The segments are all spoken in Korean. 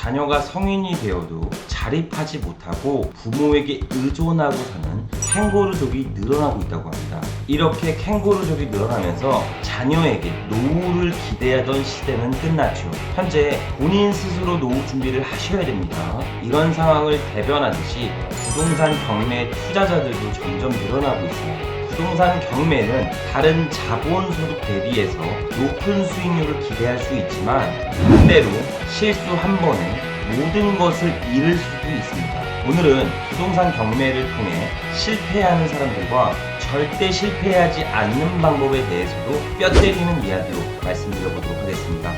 자녀가 성인이 되어도 자립하지 못하고 부모에게 의존하고 사는 캥거루족이 늘어나고 있다고 합니다. 이렇게 캥거루족이 늘어나면서 자녀에게 노후를 기대하던 시대는 끝났죠. 현재 본인 스스로 노후 준비를 하셔야 됩니다. 이런 상황을 대변하듯이 부동산 경매 투자자들도 점점 늘어나고 있습니다. 부동산 경매는 다른 자본소득 대비해서 높은 수익률을 기대할 수 있지만 반대로 실수 한 번에 모든 것을 잃을 수도 있습니다. 오늘은 부동산 경매를 통해 실패하는 사람들과 절대 실패하지 않는 방법에 대해서도 뼈 때리는 이야기로 말씀드려보도록 하겠습니다.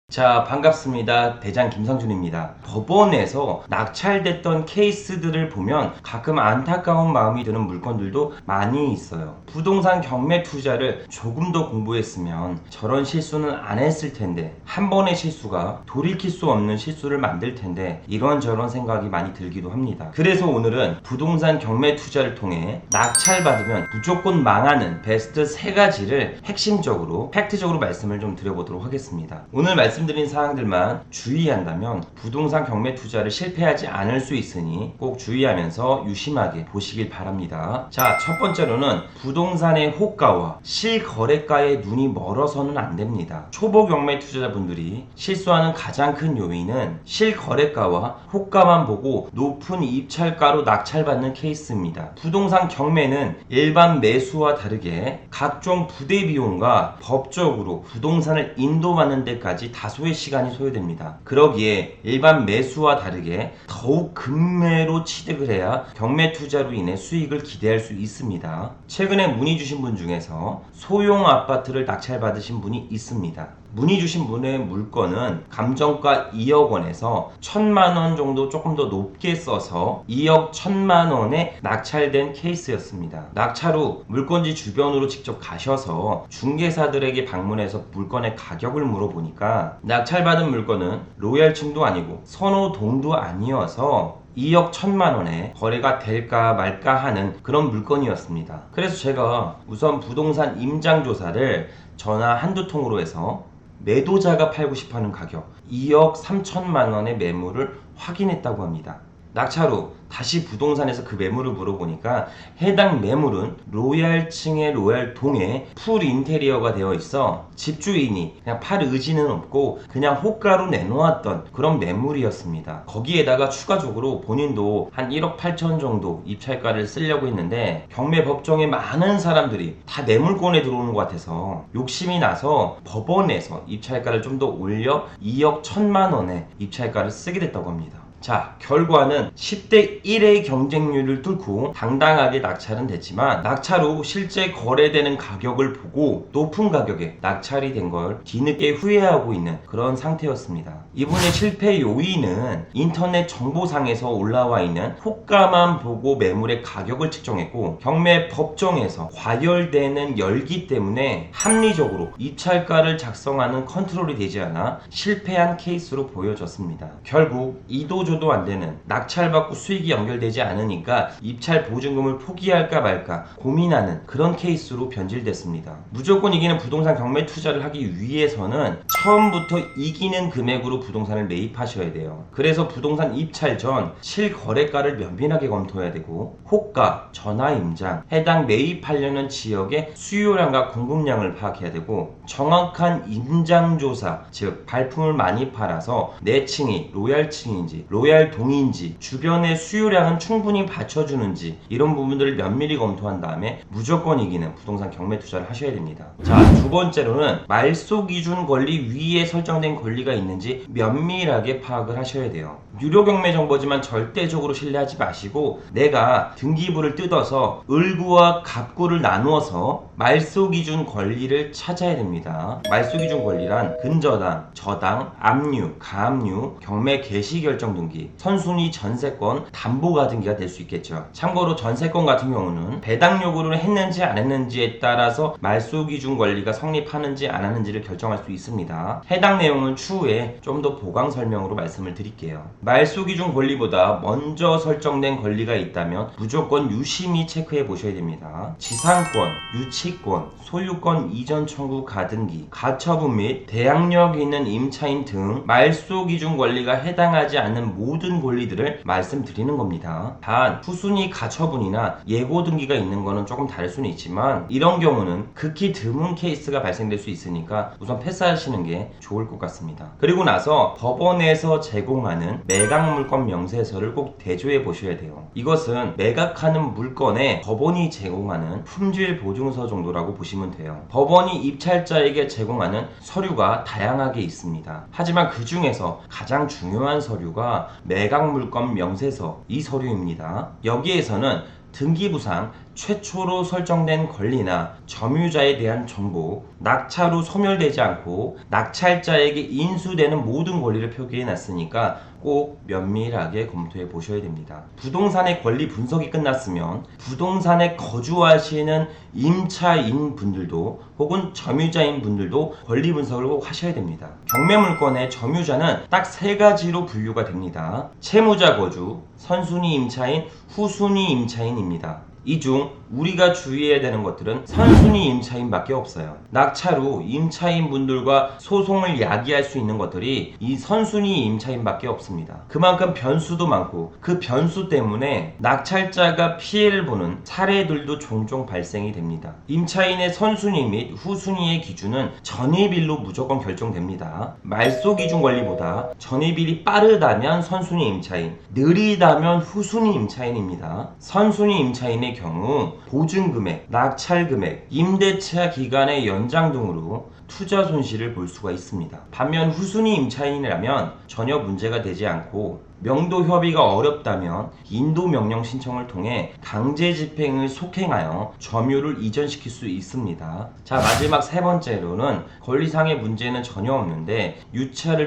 자, 반갑습니다. 대장 김성준입니다. 법원에서 낙찰됐던 케이스들을 보면 가끔 안타까운 마음이 드는 물건들도 많이 있어요. 부동산 경매 투자를 조금 더 공부했으면 저런 실수는 안 했을 텐데, 한 번의 실수가 돌이킬 수 없는 실수를 만들 텐데, 이런저런 생각이 많이 들기도 합니다. 그래서 오늘은 부동산 경매 투자를 통해 낙찰받으면 무조건 망하는 베스트 3가지를 핵심적으로 팩트적으로 말씀을 좀 드려보도록 하겠습니다. 오늘 말씀드린 사항들만 주의한다면 부동산 경매 투자를 실패하지 않을 수 있으니 꼭 주의하면서 유심하게 보시길 바랍니다. 자, 첫 번째로는 부동산의 호가와 실거래가에 눈이 멀어서는 안 됩니다. 초보 경매 투자자분들이 실수하는 가장 큰 요인은 실거래가와 호가만 보고 높은 입찰가로 낙찰받는 케이스입니다. 부동산 경매는 일반 매수와 다르게 각종 부대 비용과 법적으로 부동산을 인도받는 데까지 다소의 시간이 소요됩니다. 그러기에 일반 매수와 다르게 더욱 급매로 취득을 해야 경매 투자로 인해 수익을 기대할 수 있습니다. 최근에 문의 주신 분 중에서 소형 아파트를 낙찰받으신 분이 있습니다. 문의 주신 분의 물건은 감정가 2억 원에서 1,000만 원 정도 조금 더 높게 써서 2억 1,000만 원에 낙찰된 케이스였습니다. 낙찰 후 물건지 주변으로 직접 가셔서 중개사들에게 방문해서 물건의 가격을 물어보니까 낙찰받은 물건은 로얄층도 아니고 선호동도 아니어서 2억 1,000만 원에 거래가 될까 말까 하는 그런 물건이었습니다. 그래서 제가 우선 부동산 임장 조사를 전화 한두 통으로 해서 매도자가 팔고 싶어하는 가격 2억 3천만 원의 매물을 확인했다고 합니다. 낙찰 후 다시 부동산에서 그 매물을 물어보니까 해당 매물은 로얄층의 로얄동에 풀 인테리어가 되어 있어 집주인이 그냥 팔 의지는 없고 그냥 호가로 내놓았던 그런 매물이었습니다. 거기에다가 추가적으로 본인도 한 1억 8천 정도 입찰가를 쓰려고 했는데 경매 법정에 많은 사람들이 다 내 물건에 들어오는 것 같아서 욕심이 나서 법원에서 입찰가를 좀 더 올려 2억 1,000만 원에 입찰가를 쓰게 됐다고 합니다. 자, 결과는 10대 1의 경쟁률을 뚫고 당당하게 낙찰은 됐지만 낙찰 후 실제 거래되는 가격을 보고 높은 가격에 낙찰이 된 걸 뒤늦게 후회하고 있는 그런 상태였습니다. 이분의 실패 요인은 인터넷 정보상에서 올라와 있는 호가만 보고 매물의 가격을 측정했고 경매 법정에서 과열되는 열기 때문에 합리적으로 입찰가를 작성하는 컨트롤이 되지 않아 실패한 케이스로 보여졌습니다. 결국 이도저도 안 되는 낙찰받고 수익이 연결되지 않으니까 입찰 보증금을 포기할까 말까 고민하는 그런 케이스로 변질됐습니다. 무조건 이기는 부동산 경매 투자를 하기 위해서는 처음부터 이기는 금액으로 부동산을 매입하셔야 돼요. 그래서 부동산 입찰 전 실거래가를 면밀하게 검토해야 되고 호가, 전화 임장, 해당 매입하려는 지역의 수요량과 공급량을 파악해야 되고 정확한 임장 조사, 즉 발품을 많이 팔아서 내 층이 로얄층인지 로얄동인지 주변의 수요량은 충분히 받쳐주는지 이런 부분들을 면밀히 검토한 다음에 무조건 이기는 부동산 경매 투자를 하셔야 됩니다. 자, 두 번째로는 말소 기준 권리 위에 설정된 권리가 있는지 면밀하게 파악을 하셔야 돼요. 유료 경매 정보지만 절대적으로 신뢰하지 마시고 내가 등기부를 뜯어서 을구와 갑구를 나누어서 말소 기준 권리를 찾아야 됩니다. 말소 기준 권리란 근저당, 저당, 압류, 가압류, 경매 개시 결정 등기, 선순위 전세권, 담보가 등기가 될 수 있겠죠. 참고로 전세권 같은 경우는 배당 요구를 했는지 안 했는지에 따라서 말소 기준 권리가 성립하는지 안 하는지를 결정할 수 있습니다. 해당 내용은 추후에 좀 더 보강 설명으로 말씀을 드릴게요. 말소기준 권리보다 먼저 설정된 권리가 있다면 무조건 유심히 체크해 보셔야 됩니다. 지상권, 유치권, 소유권 이전 청구 가등기, 가처분 및 대항력 있는 임차인 등 말소기준 권리가 해당하지 않는 모든 권리들을 말씀드리는 겁니다. 단 후순위 가처분이나 예고 등기가 있는 거는 조금 다를 수는 있지만 이런 경우는 극히 드문 케이스가 발생될 수 있으니까 우선 패스하시는 게 좋을 것 같습니다. 그리고 나서 법원에서 제공하는 매각 물건 명세서를 꼭 대조해 보셔야 돼요. 이것은 매각하는 물건에 법원이 제공하는 품질 보증서 정도라고 보시면 돼요. 법원이 입찰자에게 제공하는 서류가 다양하게 있습니다. 하지만 그 중에서 가장 중요한 서류가 매각 물건 명세서 이 서류입니다. 여기에서는 등기부상 최초로 설정된 권리나 점유자에 대한 정보, 낙찰 후 소멸되지 않고 낙찰자에게 인수되는 모든 권리를 표기해 놨으니까 꼭 면밀하게 검토해 보셔야 됩니다. 부동산의 권리 분석이 끝났으면 부동산에 거주하시는 임차인 분들도 혹은 점유자인 분들도 권리 분석을 꼭 하셔야 됩니다. 경매물건의 점유자는 딱 세 가지로 분류가 됩니다. 채무자 거주, 선순위 임차인, 후순위 임차인입니다. 이 중 우리가 주의해야 되는 것들은 선순위 임차인밖에 없어요. 낙찰 후 임차인분들과 소송을 야기할 수 있는 것들이 이 선순위 임차인밖에 없습니다. 그만큼 변수도 많고 그 변수 때문에 낙찰자가 피해를 보는 사례들도 종종 발생이 됩니다. 임차인의 선순위 및 후순위의 기준은 전입일로 무조건 결정됩니다. 말소 기준 권리보다 전입일이 빠르다면 선순위 임차인, 느리다면 후순위 임차인입니다. 선순위 임차인의 경우 보증금액, 낙찰금액, 임대차 기간의 연장 등으로 투자 손실을 볼 수가 있습니다. 반면 후순위 임차인이라면 전혀 문제가 되지 않고 명도 협의가 어렵다면 인도 명령 신청을 통해 강제 집행을 속행하여 점유를 이전시킬 수 있습니다. 자, 마지막 세 번째로는 권리상의 문제는 전혀 없는데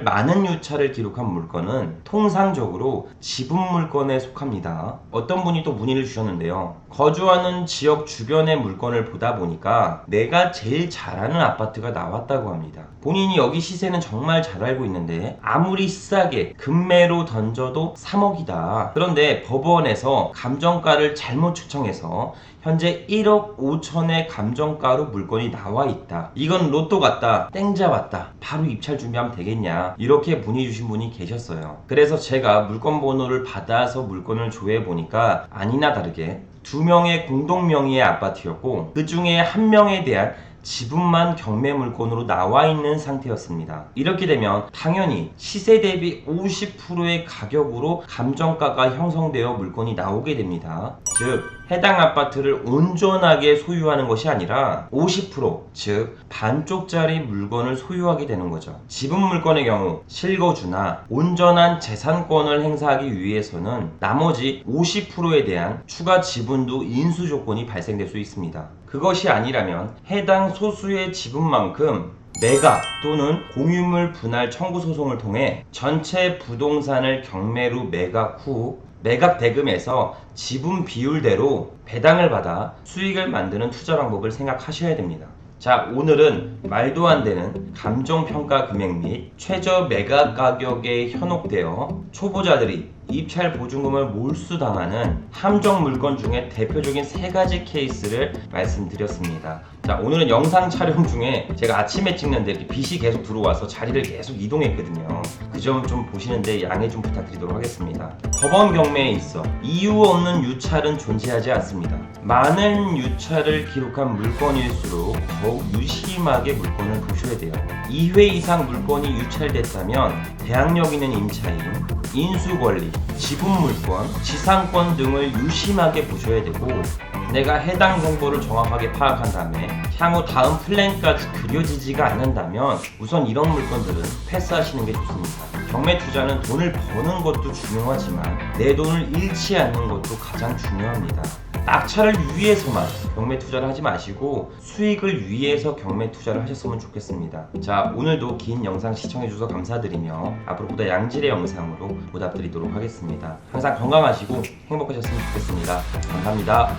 많은 유찰을 기록한 물건은 통상적으로 지분 물건에 속합니다. 어떤 분이 또 문의를 주셨는데요. 거주하는 지역 주변의 물건을 보다 보니까 내가 제일 잘하는 아파트가 나왔다고 합니다. 본인이 여기 시세는 정말 잘 알고 있는데 아무리 싸게 금매로 던져도 3억이다. 그런데 법원에서 감정가를 잘못 측정해서 현재 1억 5천의 감정가로 물건이 나와 있다. 이건 로또 같다. 땡 잡았다. 바로 입찰 준비하면 되겠냐. 이렇게 문의 주신 분이 계셨어요. 그래서 제가 물건 번호를 받아서 물건을 조회해 보니까 아니나 다르게 2명의 공동 명의의 아파트였고 그 중에 1명에 대한 지분만 경매 물건으로 나와 있는 상태였습니다. 이렇게 되면 당연히 시세 대비 50%의 가격으로 감정가가 형성되어 물건이 나오게 됩니다. 즉 해당 아파트를 온전하게 소유하는 것이 아니라 50%, 즉 반쪽짜리 물건을 소유하게 되는 거죠. 지분 물건의 경우 실거주나 온전한 재산권을 행사하기 위해서는 나머지 50%에 대한 추가 지분도 인수 조건이 발생될 수 있습니다. 그것이 아니라면 해당 소수의 지분만큼 매각 또는 공유물 분할 청구 소송을 통해 전체 부동산을 경매로 매각 후 매각 대금에서 지분 비율대로 배당을 받아 수익을 만드는 투자 방법을 생각하셔야 됩니다. 자, 오늘은 말도 안 되는 감정평가 금액 및 최저 매각 가격에 현혹되어 초보자들이 입찰 보증금을 몰수당하는 함정 물건 중에 대표적인 3가지 케이스를 말씀드렸습니다. 자, 오늘은 영상 촬영 중에 제가 아침에 찍는데 이렇게 빛이 계속 들어와서 자리를 계속 이동했거든요. 그 점 좀 보시는데 양해 좀 부탁드리도록 하겠습니다. 법원 경매에 있어 이유 없는 유찰은 존재하지 않습니다. 많은 유찰을 기록한 물건일수록 더욱 유심하게 물건을 보셔야 돼요. 2회 이상 물건이 유찰됐다면 대항력 있는 임차인, 인수권리, 지분물권, 지상권 등을 유심하게 보셔야 되고 내가 해당 정보를 정확하게 파악한 다음에 향후 다음 플랜까지 그려지지가 않는다면 우선 이런 물건들은 패스하시는 게 좋습니다. 경매 투자는 돈을 버는 것도 중요하지만 내 돈을 잃지 않는 것도 가장 중요합니다. 낙찰을 위해서만 경매 투자를 하지 마시고 수익을 위해서 경매 투자를 하셨으면 좋겠습니다. 자, 오늘도 긴 영상 시청해주셔서 감사드리며 앞으로 보다 양질의 영상으로 보답드리도록 하겠습니다. 항상 건강하시고 행복하셨으면 좋겠습니다. 감사합니다.